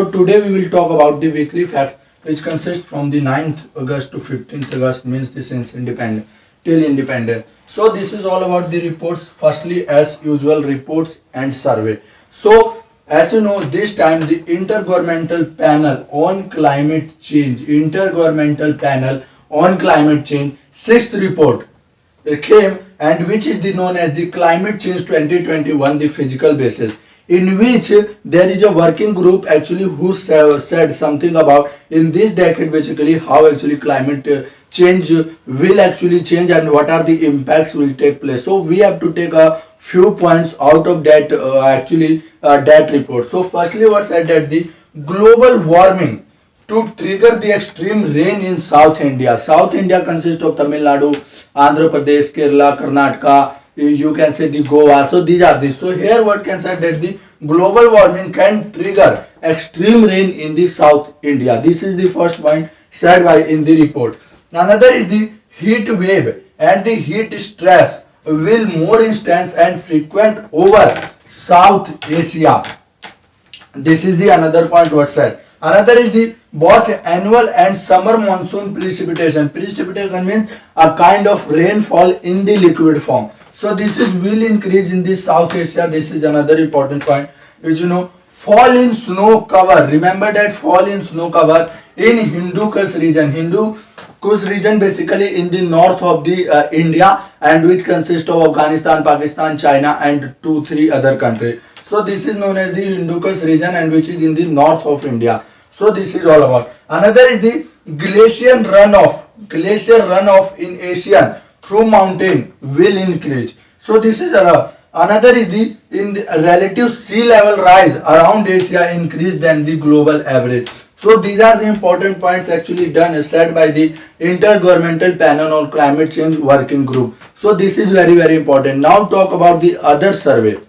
So today we will talk about the weekly facts which consist from the 9th August to 15th August, means this is independent till independence. So this is all about the reports. Firstly, as usual, reports and survey. So as you know, this time the Intergovernmental Panel on Climate Change, sixth report came, and which is known as the Climate Change 2021, the physical basis, in which there is a working group actually who said something about in this decade basically how actually climate change will actually change and what are the impacts will take place. So we have to take a few points out of that that report. So firstly, what said that the global warming to trigger the extreme rain in South India. South India consists of Tamil Nadu, Andhra Pradesh, Kerala, Karnataka, you can say the Goa. So these are these. So here what can say that the global warming can trigger extreme rain in the South India. This is the first point said by in the report. Another is the heat wave and the heat stress will more intense and frequent over South Asia. This is the another point what said. Another is the both annual and summer monsoon precipitation. Precipitation means a kind of rainfall in the liquid form. So this is will increase in the South Asia. This is another important point. Which you know, fall in snow cover. Remember that fall in snow cover in Hindu Kush region. Hindu Kush region basically in the north of the India, and which consists of Afghanistan, Pakistan, China and 2-3 other countries. So this is known as the Hindu Kush region, and which is in the north of India. So this is all about. Another is the glacier runoff. Glacier runoff in Asia through mountain will increase. So this is another is the relative sea level rise around Asia increase than the global average. So these are the important points actually said by the Intergovernmental Panel on Climate Change Working Group. So this is very important. Now talk about the other survey.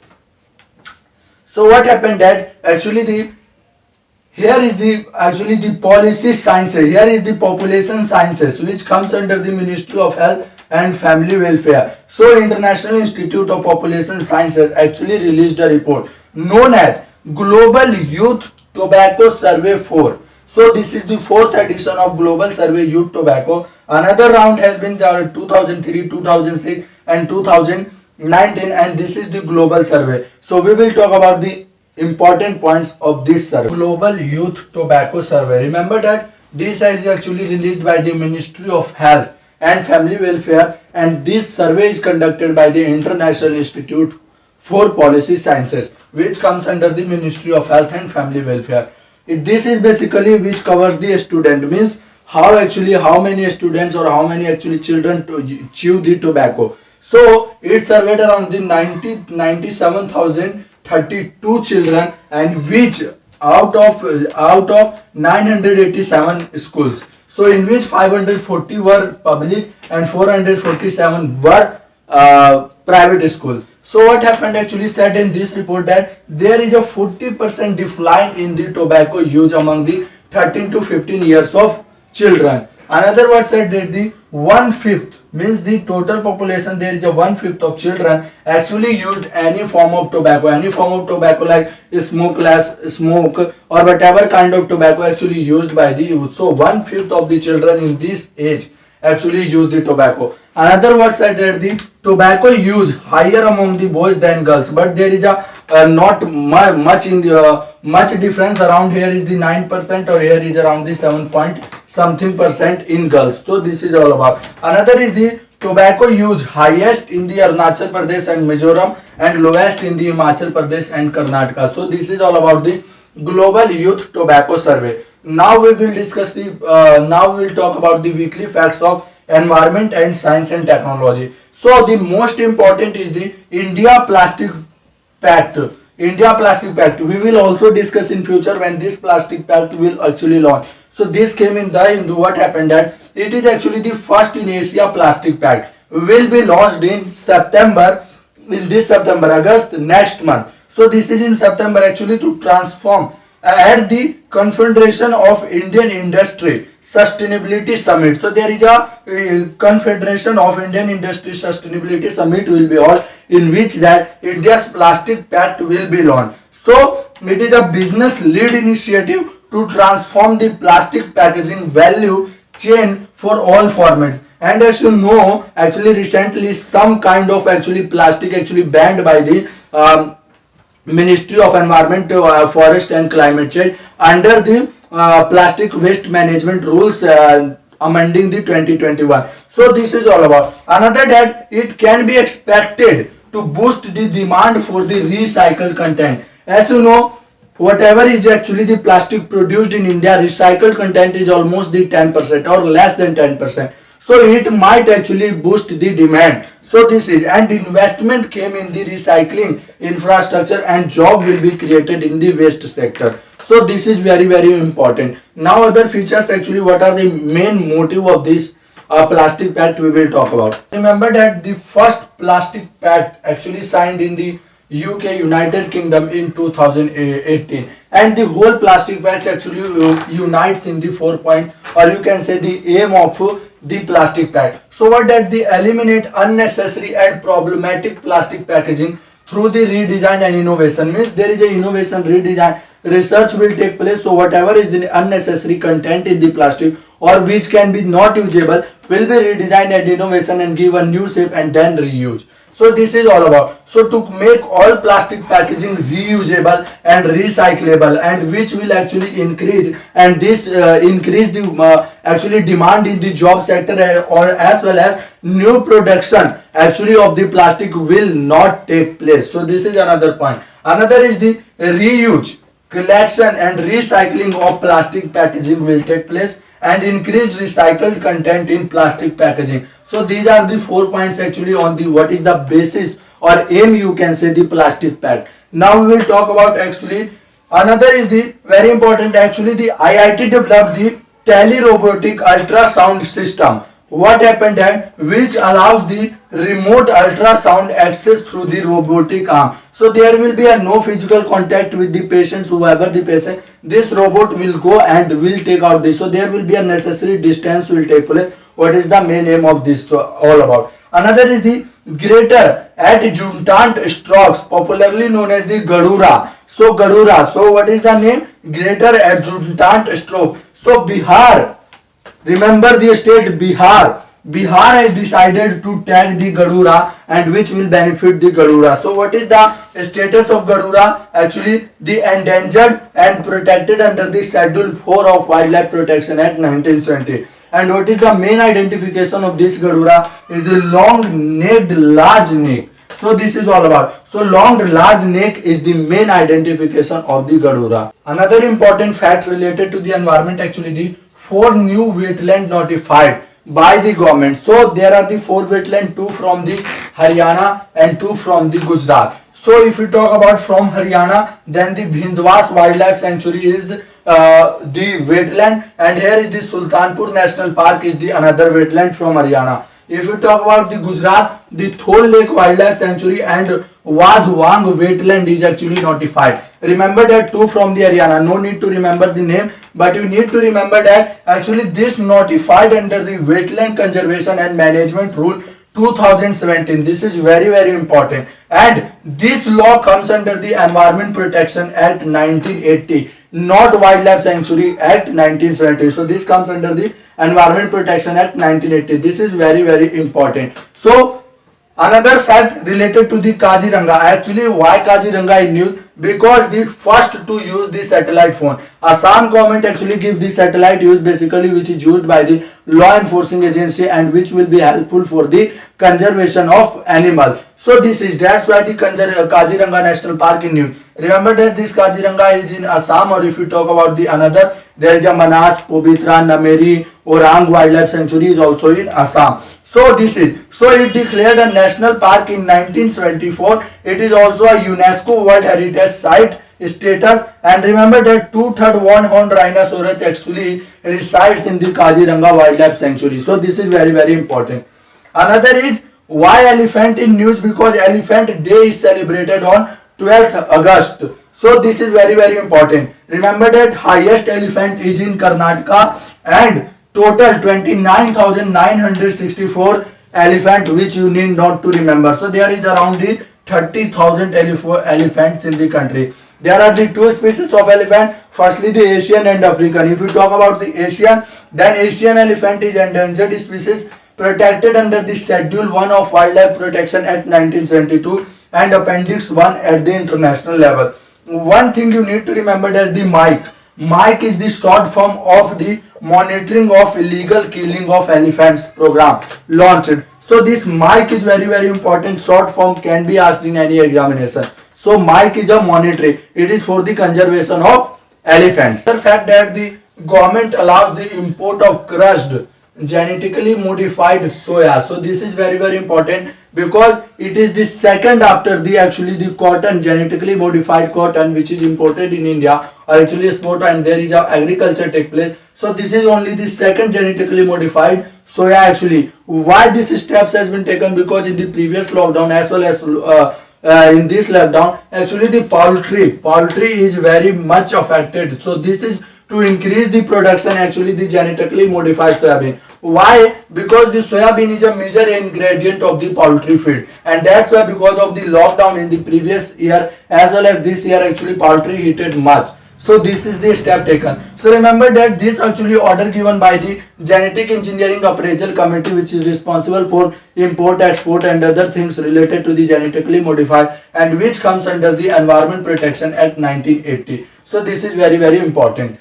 So what happened that actually here is the policy sciences. Here is the population sciences, which comes under the Ministry of Health and Family Welfare. So International Institute of Population Sciences actually released a report known as Global Youth Tobacco Survey 4. So this is the 4th edition of Global Survey Youth Tobacco. Another round has been 2003, 2006 and 2019, and this is the global survey. So we will talk about the important points of this survey. Global Youth Tobacco Survey. Remember that this is actually released by the Ministry of Health and Family Welfare, and this survey is conducted by the International Institute for Policy Sciences, which comes under the Ministry of Health and Family Welfare. This is basically which covers the student, means how many students or how many actually children to chew the tobacco. So it surveyed around the 97,032 children, and which out of 987 schools. So in which 540 were public and 447 were private schools. So what happened actually said in this report that there is a 40% decline in the tobacco use among the 13 to 15 years of children. Another word said that the 1/5 means the total population, there is a 1/5 of children actually used any form of tobacco like smoke or whatever kind of tobacco actually used by the youth. So 1/5 of the children in this age actually use the tobacco. Another word said that the tobacco use higher among the boys than girls, but there is a not much difference. Around here is the 9%, or here is around the 7 point something percent in girls. So this is all about. Another is the tobacco use highest in the Arunachal Pradesh and Mizoram, and lowest in the Himachal Pradesh and Karnataka. So this is all about the Global Youth Tobacco Survey. Now we will discuss now we will talk about the weekly facts of environment and science and technology. So the most important is the India Plastic Pact. India Plastic Pact. We will also discuss in future when this Plastic Pact will actually launch. So this came in the Hindu. What happened that it is actually the first in Asia Plastic Pact. Will be launched in August next month. So this is in September actually to transform at the Confederation of Indian Industry Sustainability Summit. So there is a Confederation of Indian Industry Sustainability Summit will be held, in which that India's Plastic Pact will be launched. So it is a business lead initiative to transform the plastic packaging value chain for all formats. And as you know, actually recently some kind of actually plastic actually banned by the Ministry of Environment, Forest and Climate Change under the plastic waste management rules amending the 2021. So this is all about. Another that it can be expected to boost the demand for the recycled content. As you know, whatever is actually the plastic produced in India, recycled content is almost the 10% or less than 10%. So it might actually boost the demand. So this is, and investment came in the recycling infrastructure and job will be created in the waste sector. So this is very important. Now other features actually, what are the main motive of this plastic pact we will talk about. Remember that the first plastic pact actually signed in the UK, United Kingdom in 2018, and the whole plastic pact actually unites in the 4 point, or you can say the aim of the plastic pact. So what that they eliminate unnecessary and problematic plastic packaging through the redesign and innovation. Means there is a innovation, redesign, research will take place. So whatever is the unnecessary content in the plastic or which can be not usable will be redesigned and innovation and give a new shape and then reuse. So this is all about. So to make all plastic packaging reusable and recyclable, and which will actually increase, and this increase the actually demand in the job sector or as well as new production actually of the plastic will not take place. So this is another point. Another is the reuse, collection and recycling of plastic packaging will take place, and increased recycled content in plastic packaging. So these are the 4 points actually on the what is the basis or aim, you can say, the plastic pact. Now we will talk about actually another is the very important actually the IIT developed the telerobotic ultrasound system. What happened that which allows the remote ultrasound access through the robotic arm. So there will be a no physical contact with the patients, whoever the patient. This robot will go and will take out this. So there will be a necessary distance will take place. What is the main aim of this all about? Another is the greater adjutant strokes, popularly known as the Gadura. So Gadura. So what is the name? Greater adjutant stroke. So Bihar. Remember the state Bihar. Bihar has decided to tag the Gadura, and which will benefit the Gadura. So what is the status of Gadura? Actually the endangered and protected under the Schedule 4 of Wildlife Protection Act 1970. And what is the main identification of this Gadura is the long-necked large neck. So this is all about. So long large neck is the main identification of the Gadura. Another important fact related to the environment actually the 4 new wetland notified by the government. So there are the 4 wetland, 2 from the Haryana and 2 from the Gujarat. So if we talk about from Haryana, then the Bhindwas Wildlife Sanctuary is the wetland, and here is the Sultanpur National Park is the another wetland from Haryana. If we talk about the Gujarat, the Thol Lake Wildlife Sanctuary and Wadhwang wetland is actually notified. Remember that 2 from the Haryana, no need to remember the name, but you need to remember that actually this notified under the Wetland Conservation and Management Rule 2017. This is very important, and this law comes under the Environment Protection Act 1980, not Wildlife Sanctuary Act 1970. So this comes under the Environment Protection Act 1980. This is very important. So another fact related to the Kaziranga. Actually, why Kaziranga is news? Because the first to use the satellite phone. Assam government actually give the satellite use basically, which is used by the law enforcing agency and which will be helpful for the conservation of animals. So this is, that's why the Kaziranga National Park in news. Remember that this Kaziranga is in Assam, or if you talk about the another, there is a Manas, Pabitra, Nameri, Orang Wildlife Sanctuary is also in Assam. So this is, so it declared a national park in 1974. It is also a UNESCO World Heritage Site status, and remember that 2/3 one-horned rhinoceros actually resides in the Kaziranga Wildlife Sanctuary. So this is very important. Another is why elephant in news? Because Elephant Day is celebrated on 12th August. So this is very important. Remember that highest elephant is in Karnataka, and total 29,964 elephant, which you need not to remember. So there is around the 30,000 elephants in the country. There are the two species of elephant. Firstly, the Asian and African. If we talk about the Asian, then Asian elephant is endangered species protected under the Schedule 1 of Wildlife Protection Act 1972 and Appendix 1 at the international level. One thing you need to remember that the MIC. MIC is the short form of the Monitoring of Illegal Killing of Elephants program launched. So this MIC is very important. Short form can be asked in any examination. So MIC is a monitoring. It is for the conservation of elephants. The fact that the government allows the import of crushed genetically modified soya. So this is very important because it is the second after the the cotton, genetically modified cotton, which is imported in India or actually export, and there is a agriculture take place. So this is only the second genetically modified soya actually. Why this steps has been taken? Because in the previous lockdown as well as in this lockdown, actually the poultry is very much affected. So this is to increase the production, actually the genetically modified soybean. Why? Because the soybean is a major ingredient of the poultry feed, and that's why because of the lockdown in the previous year as well as this year, actually poultry heated much. So this is the step taken. So remember that this actually order given by the Genetic Engineering Appraisal Committee, which is responsible for import, export and other things related to the genetically modified, and which comes under the Environment Protection Act 1980. So this is very important.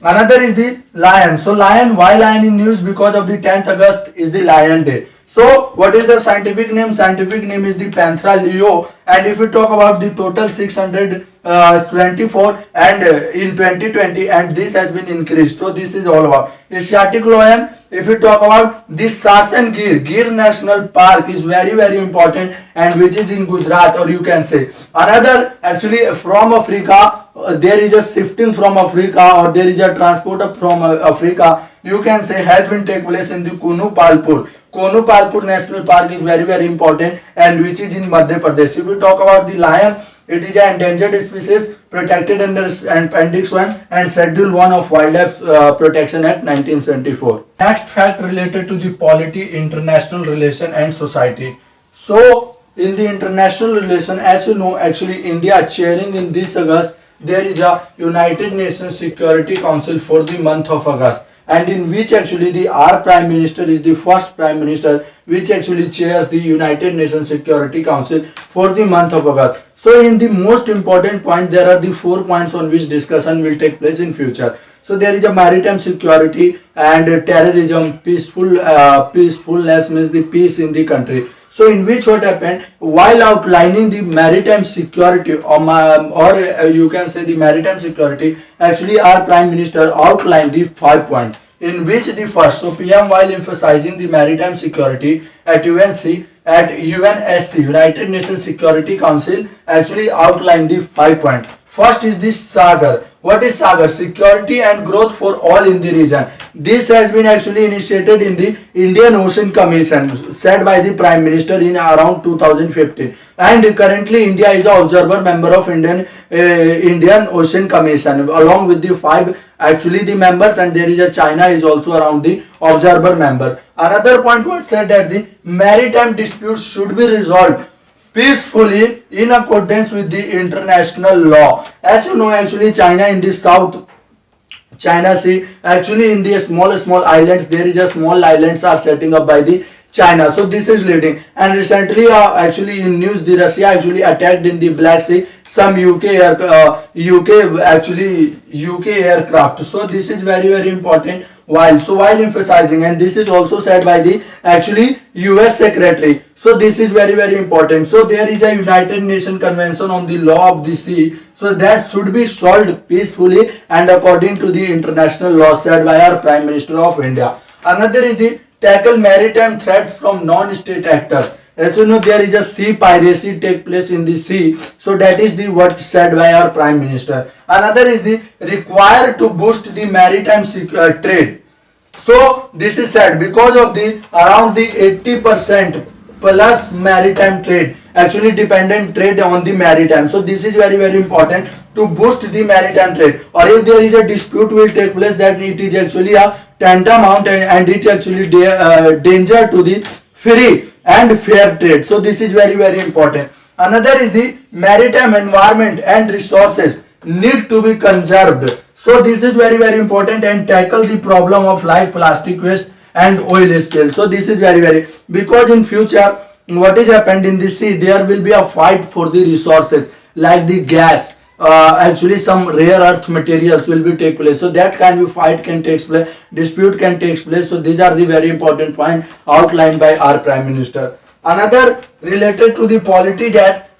Another is the lion. So lion, why lion in news? Because of the 10th August is the Lion Day. So what is the scientific name? Scientific name is the Panthera leo, and if we talk about the total 624 and in 2020, and this has been increased. So this is all about Asiatic lion. If we talk about this Sasan Gir National Park is very important, and which is in Gujarat, or you can say another actually from Africa. There is a shifting from Africa, or there is a transport from Africa, you can say, has been take place in the Kunu Palpur. Kunu Palpur National Park is very important, and which is in Madhya Pradesh. If we talk about the lion, it is an endangered species protected under Appendix 1 and Schedule 1 of Wildlife Protection Act 1974. Next fact related to the polity, international relation and society. So in the international relation, as you know, actually India chairing in this August, there is a United Nations Security Council for the month of August, and in which actually our Prime Minister is the first Prime Minister which actually chairs the United Nations Security Council for the month of August. So in the most important point, there are the 4 points on which discussion will take place in future. So there is a maritime security and terrorism, peacefulness means the peace in the country. So in which what happened, while outlining the maritime security or you can say the maritime security, actually our Prime Minister outlined the 5 points, in which the first, so PM while emphasizing the maritime security at UNSC, United Nations Security Council, actually outlined the 5 points. First is the SAGAR. What is SAGAR? Security and growth for all in the region. This has been actually initiated in the Indian Ocean Commission, said by the Prime Minister in around 2015. And currently India is an observer member of Indian Ocean Commission, along with the 5 actually the members, and there is a China is also around the observer member. Another point was said that the maritime disputes should be resolved peacefully in accordance with the international law. As you know, actually China in the South China Sea, actually in the small islands, there is a small islands are setting up by the China. So this is leading, and recently actually in news, the Russia actually attacked in the Black Sea some UK aircraft. So this is very important. While emphasizing, and this is also said by the actually US Secretary. So this is very important. So there is a United Nations Convention on the Law of the Sea. So that should be solved peacefully and according to the international law, said by our Prime Minister of India. Another is the tackle maritime threats from non-state actors. As you know, there is a sea piracy take place in the sea. So that is the what said by our Prime Minister. Another is the required to boost the maritime trade. So this is said because of the around the 80% plus maritime trade, actually dependent trade on the maritime. So this is very important to boost the maritime trade. Or if there is a dispute will take place, that it is actually a tantamount and it actually danger to the free and fair trade. So this is very important. Another is the maritime environment and resources need to be conserved. So this is very important, and tackle the problem of like plastic waste and oil spill. So this is very, because in future what is happened in the sea, there will be a fight for the resources like the gas, actually some rare earth materials will be take place. So that kind of fight can take place, dispute can take place. So these are the very important point outlined by our Prime Minister. Another related to the polity, that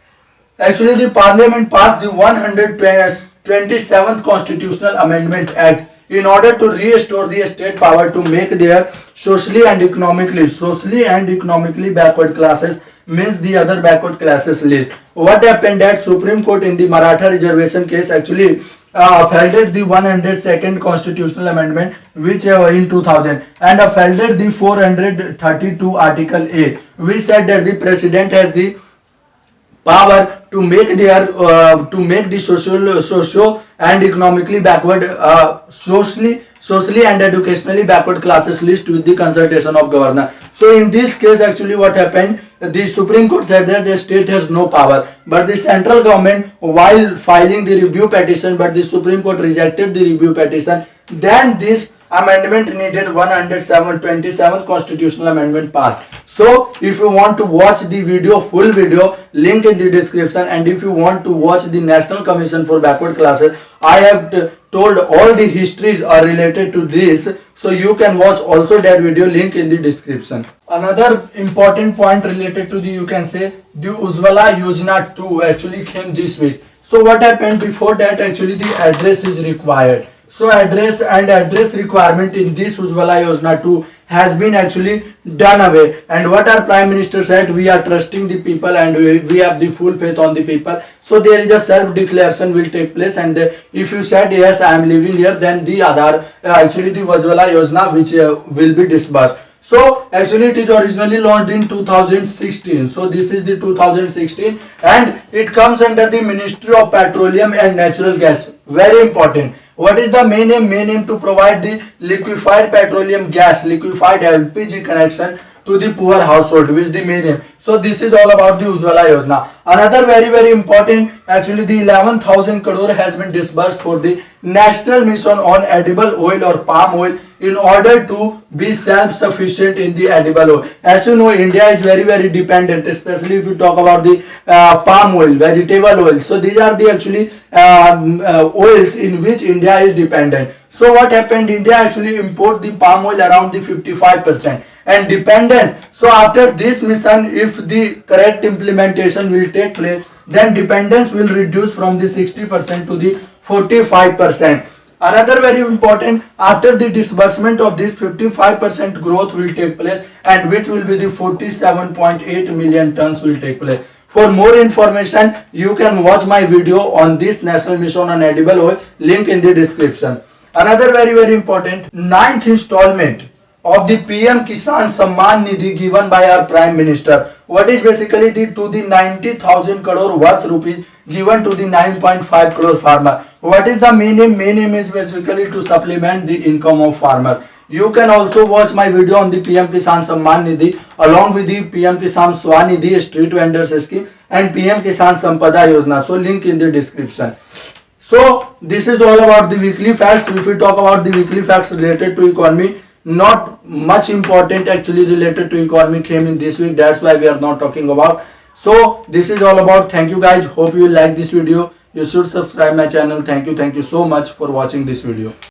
actually the Parliament passed the 127th Constitutional Amendment Act in order to restore the state power to make their socially and economically backward classes, means the other backward classes list. What happened that Supreme Court in the Maratha reservation case actually upheld the 102nd Constitutional Amendment, which in 2000, and upheld the 432 Article A, which said that the President has the power to make the social and economically backward, socially and educationally backward classes list with the consultation of governor. So in this case actually what happened, the Supreme Court said that the state has no power, but the central government, while filing the review petition, but the Supreme Court rejected the review petition, then this amendment needed 127th Constitutional Amendment passed. So if you want to watch the video, full video, link in the description, and if you want to watch the National Commission for Backward Classes, I have told all the histories are related to this, so you can watch also that video, link in the description. Another important point related to the, you can say, the Ujjwala Yojana 2 actually came this week. So what happened before that, actually the address is required. So address requirement in this Ujjwala Yojana 2 has been actually done away, and what our Prime Minister said, we are trusting the people and we have the full faith on the people. So there is a self declaration will take place, and if you said yes I am living here, then the Aadhaar, actually the Ujjwala Yojana which will be disbursed. So actually it is originally launched in 2016. So this is the 2016, and it comes under the Ministry of Petroleum and Natural Gas. Very important. What is the main aim? Main aim to provide the liquefied petroleum gas, liquefied LPG connection to the poor household, which is the main aim. So this is all about the Ujjwala Yojana. Another very important, actually the 11,000 crore has been disbursed for the National Mission on Edible Oil or Palm Oil, in order to be self-sufficient in the edible oil. As you know, India is very dependent, especially if you talk about the palm oil, vegetable oil. So these are the actually oils in which India is dependent. So what happened, India actually import the palm oil around the 55% and dependence. So after this mission, if the correct implementation will take place, then dependence will reduce from the 60% to the 45%. Another very important, after the disbursement of this, 55% growth will take place, and which will be the 47.8 million tons will take place. For more information, you can watch my video on this National Mission on Edible Oil, link in the description. Another very important, 9th installment of the PM Kisan Samman Nidhi given by our Prime Minister. What is basically the 90,000 crore worth rupees given to the 9.5 crore farmer. What is the main aim? Main aim is basically to supplement the income of farmer. You can also watch my video on the PM Kisan Samman Nidhi along with the PM Kisan Swanidhi Street Vendors Scheme and PM Kisan Sampada Yojana. So link in the description. So this is all about the weekly facts. If we talk about the weekly facts related to economy, not much important actually related to economy came in this week. That's why we are not talking about. So this is all about. Thank you guys. Hope you like this video. You should subscribe my channel. Thank you so much for watching this video.